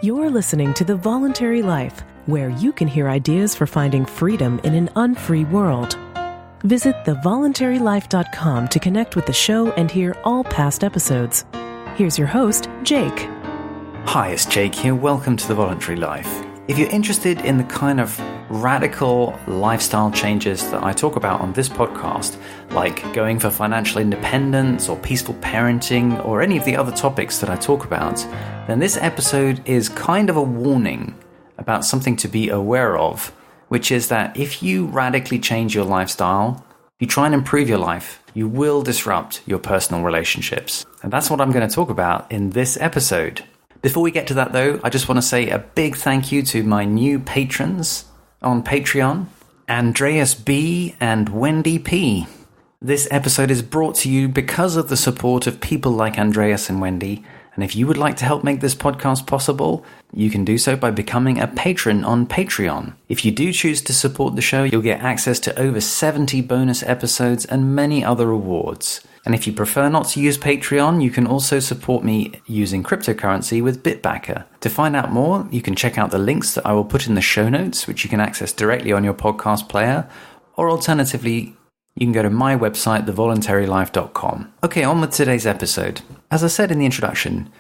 You're listening to The Voluntary Life, where you can hear ideas for finding freedom in an unfree world. Visit thevoluntarylife.com to connect with the show and hear all past episodes. Here's your host, Jake. Hi, it's Jake here. Welcome to The Voluntary Life. If you're interested in the kind of radical lifestyle changes that I talk about on this podcast, like going for financial independence or peaceful parenting or any of the other topics that I talk about, then this episode is kind of a warning about something to be aware of, which is that if you radically change your lifestyle, if you try and improve your life, you will disrupt your personal relationships. And that's what I'm going to talk about in this episode. Before we get to that though, I just want to say a big thank you to my new patrons on Patreon, Andreas B and Wendy P. This episode is brought to you because of the support of people like Andreas and Wendy. And if you would like to help make this podcast possible, you can do so by becoming a patron on Patreon. If you do choose to support the show, you'll get access to over 70 bonus episodes and many other rewards. And if you prefer not to use Patreon, you can also support me using cryptocurrency with Bitbacker. To find out more, you can check out the links that I will put in the show notes, which you can access directly on your podcast player, or alternatively, you can go to my website, thevoluntarylife.com. Okay, on with today's episode. As I said in the introduction,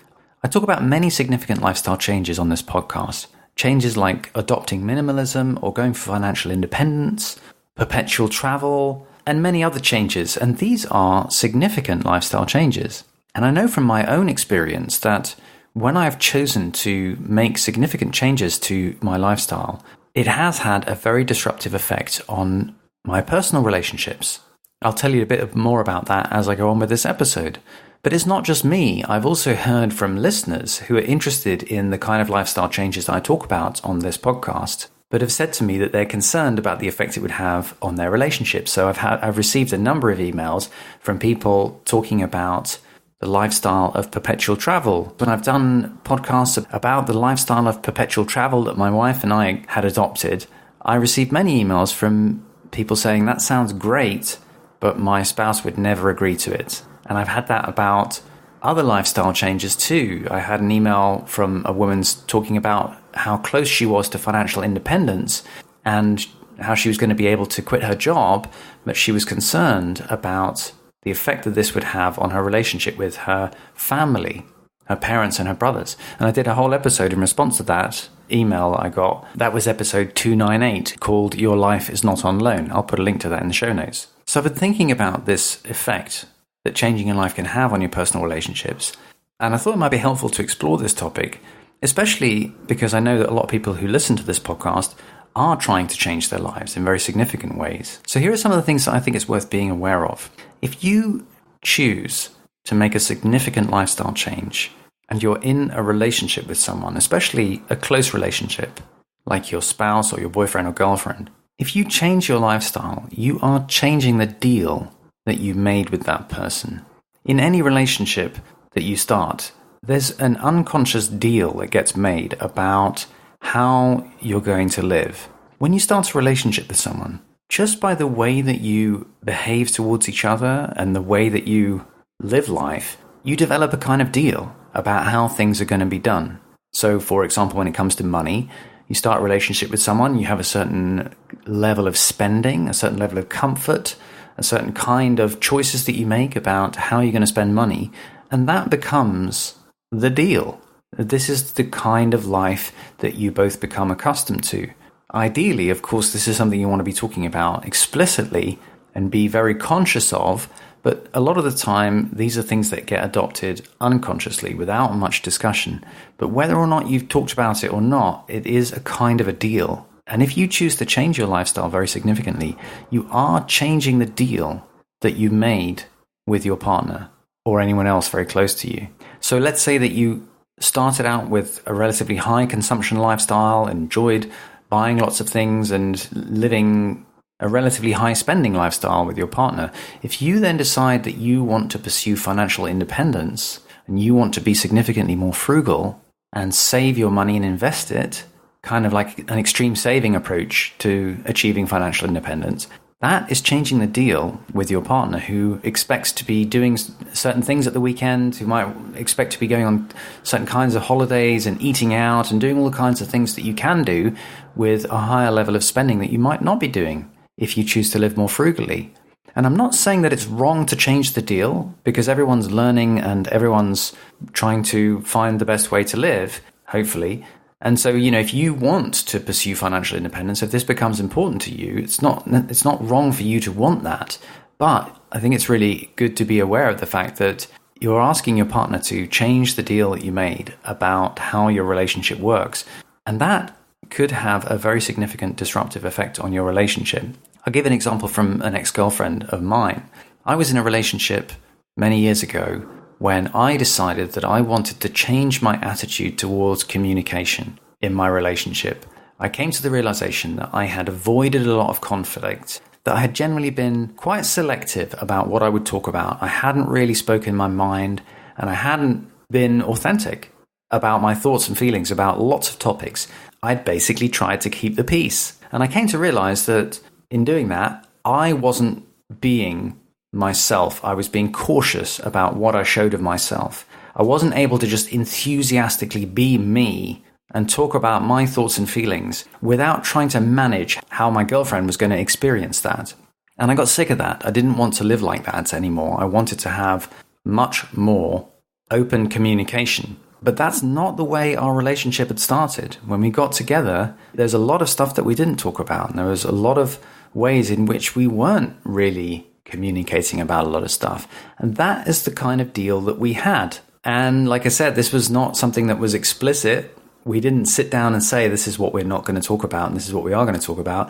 I talk about many significant lifestyle changes on this podcast. Changes like adopting minimalism or going for financial independence, perpetual travel, and many other changes. And these are significant lifestyle changes. And I know from my own experience that when I've chosen to make significant changes to my lifestyle, it has had a very disruptive effect on my personal relationships. I'll tell you a bit more about that as I go on with this episode. But it's not just me. I've also heard from listeners who are interested in the kind of lifestyle changes that I talk about on this podcast, but have said to me that they're concerned about the effect it would have on their relationships. So I've received a number of emails from people talking about the lifestyle of perpetual travel. When I've done podcasts about the lifestyle of perpetual travel that my wife and I had adopted, I received many emails from people saying, that sounds great, but my spouse would never agree to it. And I've had that about other lifestyle changes too. I had an email from a woman talking about how close she was to financial independence and how she was going to be able to quit her job, but she was concerned about the effect that this would have on her relationship with her family, her parents and her brothers. And I did a whole episode in response to that email I got. That was episode 298, called Your Life is Not on Loan. I'll put a link to that in the show notes. So I've been thinking about this effect that changing your life can have on your personal relationships. And I thought it might be helpful to explore this topic, especially because I know that a lot of people who listen to this podcast are trying to change their lives in very significant ways. So here are some of the things that I think it's worth being aware of. If you choose to make a significant lifestyle change and you're in a relationship with someone, especially a close relationship, like your spouse or your boyfriend or girlfriend, if you change your lifestyle, you are changing the deal that you made with that person. In any relationship that you start, there's an unconscious deal that gets made about how you're going to live. When you start a relationship with someone, just by the way that you behave towards each other and the way that you live life, you develop a kind of deal about how things are going to be done. So, for example, when it comes to money, you start a relationship with someone, you have a certain level of spending, a certain level of comfort, a certain kind of choices that you make about how you're going to spend money, and that becomes the deal. This is the kind of life that you both become accustomed to. Ideally, of course, this is something you want to be talking about explicitly and be very conscious of, but a lot of the time, these are things that get adopted unconsciously without much discussion. But whether or not you've talked about it or not, it is a kind of a deal. And if you choose to change your lifestyle very significantly, you are changing the deal that you made with your partner or anyone else very close to you. So let's say that you started out with a relatively high consumption lifestyle, enjoyed buying lots of things and living a relatively high spending lifestyle with your partner. If you then decide that you want to pursue financial independence and you want to be significantly more frugal and save your money and invest it, kind of like an extreme saving approach to achieving financial independence, that is changing the deal with your partner, who expects to be doing certain things at the weekend, who might expect to be going on certain kinds of holidays and eating out and doing all the kinds of things that you can do with a higher level of spending that you might not be doing if you choose to live more frugally. And I'm not saying that it's wrong to change the deal, because everyone's learning and everyone's trying to find the best way to live, hopefully. And so, if you want to pursue financial independence, if this becomes important to you, it's not wrong for you to want that. But I think it's really good to be aware of the fact that you're asking your partner to change the deal that you made about how your relationship works. And that could have a very significant disruptive effect on your relationship. I'll give an example from an ex-girlfriend of mine. I was in a relationship many years ago when I decided that I wanted to change my attitude towards communication in my relationship. I came to the realization that I had avoided a lot of conflict, that I had generally been quite selective about what I would talk about. I hadn't really spoken my mind, and I hadn't been authentic about my thoughts and feelings about lots of topics. I'd basically tried to keep the peace. And I came to realize that in doing that, I wasn't being myself. I was being cautious about what I showed of myself. I wasn't able to just enthusiastically be me and talk about my thoughts and feelings without trying to manage how my girlfriend was going to experience that. And I got sick of that. I didn't want to live like that anymore. I wanted to have much more open communication. But that's not the way our relationship had started. When we got together, there's a lot of stuff that we didn't talk about. And there was a lot of ways in which we weren't really communicating about a lot of stuff. And that is the kind of deal that we had. And like I said, this was not something that was explicit. We didn't sit down and say, this is what we're not going to talk about and this is what we are going to talk about.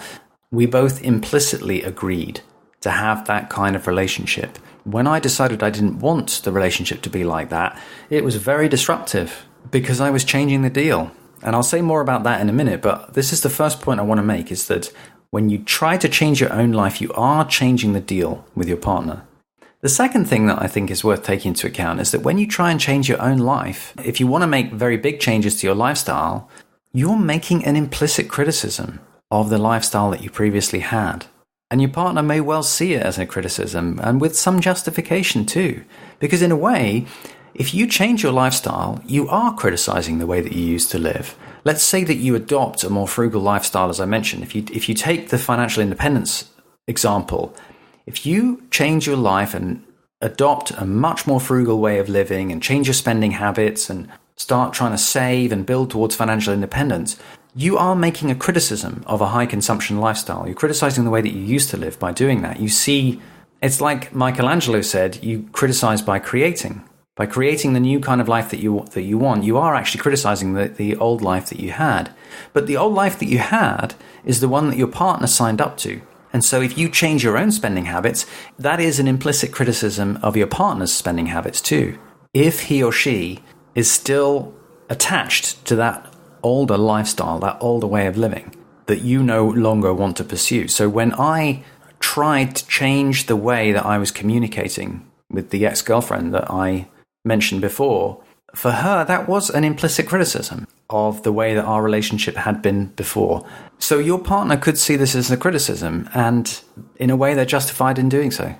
We both implicitly agreed to have that kind of relationship. When I decided I didn't want the relationship to be like that, it was very disruptive because I was changing the deal. And I'll say more about that in a minute, but this is the first point I want to make, is that when you try to change your own life, you are changing the deal with your partner. The second thing that I think is worth taking into account is that when you try and change your own life, if you want to make very big changes to your lifestyle, you're making an implicit criticism of the lifestyle that you previously had. And your partner may well see it as a criticism, and with some justification too. Because in a way, if you change your lifestyle, you are criticizing the way that you used to live. Let's say that you adopt a more frugal lifestyle, as I mentioned. If you take the financial independence example, if you change your life and adopt a much more frugal way of living and change your spending habits and start trying to save and build towards financial independence, you are making a criticism of a high consumption lifestyle. You're criticizing the way that you used to live by doing that. You see, it's like Michelangelo said, you criticize by creating. By creating the new kind of life that you want, you are actually criticizing the old life that you had. But the old life that you had is the one that your partner signed up to. And so if you change your own spending habits, that is an implicit criticism of your partner's spending habits too. If he or she is still attached to that older lifestyle, that older way of living that you no longer want to pursue. So when I tried to change the way that I was communicating with the ex-girlfriend that I mentioned before, for her, that was an implicit criticism of the way that our relationship had been before. So your partner could see this as a criticism, and in a way they're justified in doing so.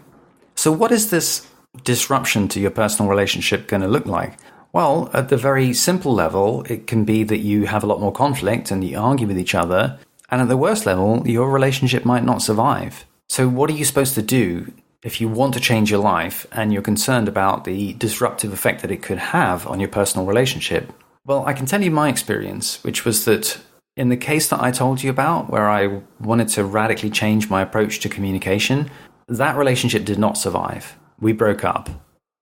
So what is this disruption to your personal relationship going to look like? Well, at the very simple level, it can be that you have a lot more conflict and you argue with each other. And at the worst level, your relationship might not survive. So what are you supposed to do if you want to change your life and you're concerned about the disruptive effect that it could have on your personal relationship? Well, I can tell you my experience, which was that in the case that I told you about, where I wanted to radically change my approach to communication, that relationship did not survive. We broke up.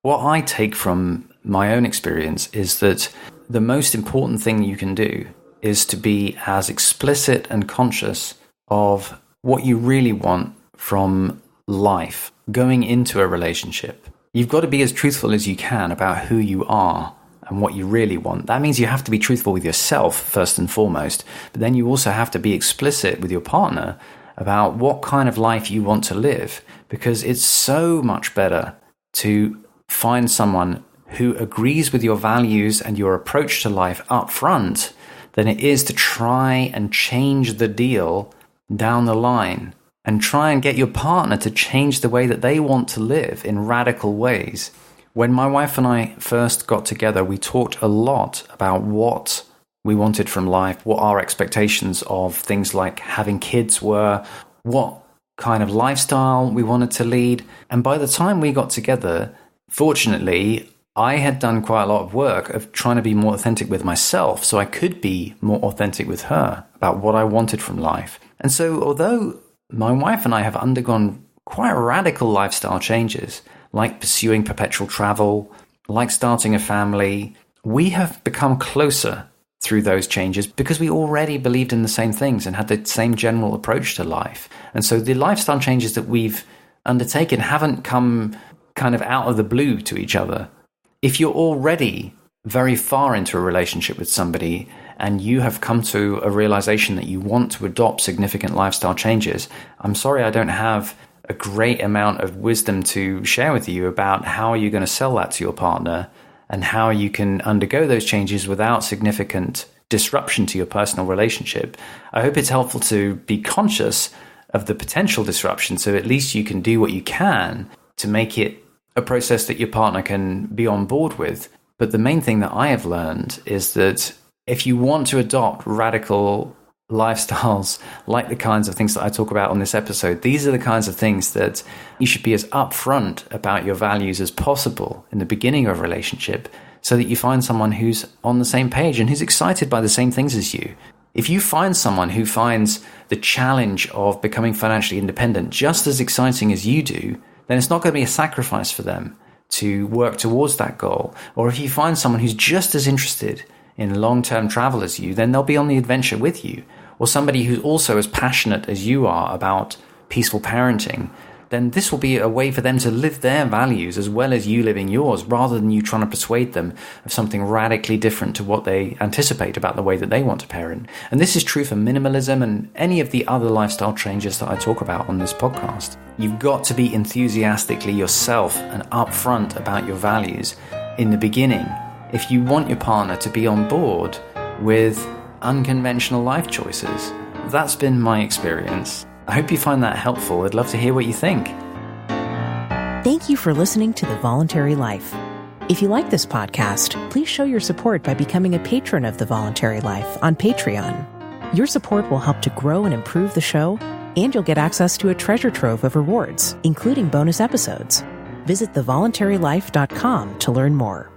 What I take from my own experience is that the most important thing you can do is to be as explicit and conscious of what you really want from life going into a relationship. You've got to be as truthful as you can about who you are and what you really want. That means you have to be truthful with yourself first and foremost, but then you also have to be explicit with your partner about what kind of life you want to live, because it's so much better to find someone who agrees with your values and your approach to life up front than it is to try and change the deal down the line and try and get your partner to change the way that they want to live in radical ways. When my wife and I first got together, we talked a lot about what we wanted from life, what our expectations of things like having kids were, what kind of lifestyle we wanted to lead. And by the time we got together, fortunately, I had done quite a lot of work of trying to be more authentic with myself so I could be more authentic with her about what I wanted from life. And so although my wife and I have undergone quite radical lifestyle changes, like pursuing perpetual travel, like starting a family, we have become closer through those changes because we already believed in the same things and had the same general approach to life. And so the lifestyle changes that we've undertaken haven't come kind of out of the blue to each other. If you're already very far into a relationship with somebody and you have come to a realization that you want to adopt significant lifestyle changes, I'm sorry I don't have a great amount of wisdom to share with you about how you're going to sell that to your partner and how you can undergo those changes without significant disruption to your personal relationship. I hope it's helpful to be conscious of the potential disruption so at least you can do what you can to make it a process that your partner can be on board with. But the main thing that I have learned is that if you want to adopt radical lifestyles like the kinds of things that I talk about on this episode, these are the kinds of things that you should be as upfront about your values as possible in the beginning of a relationship so that you find someone who's on the same page and who's excited by the same things as you. If you find someone who finds the challenge of becoming financially independent just as exciting as you do, then it's not going to be a sacrifice for them to work towards that goal. Or if you find someone who's just as interested in long-term travel as you, then they'll be on the adventure with you. Or somebody who's also as passionate as you are about peaceful parenting, then this will be a way for them to live their values as well as you living yours, rather than you trying to persuade them of something radically different to what they anticipate about the way that they want to parent. And this is true for minimalism and any of the other lifestyle changes that I talk about on this podcast. You've got to be enthusiastically yourself and upfront about your values in the beginning if you want your partner to be on board with unconventional life choices. That's been my experience. I hope you find that helpful. I'd love to hear what you think. Thank you for listening to The Voluntary Life. If you like this podcast, please show your support by becoming a patron of The Voluntary Life on Patreon. Your support will help to grow and improve the show, and you'll get access to a treasure trove of rewards, including bonus episodes. Visit thevoluntarylife.com to learn more.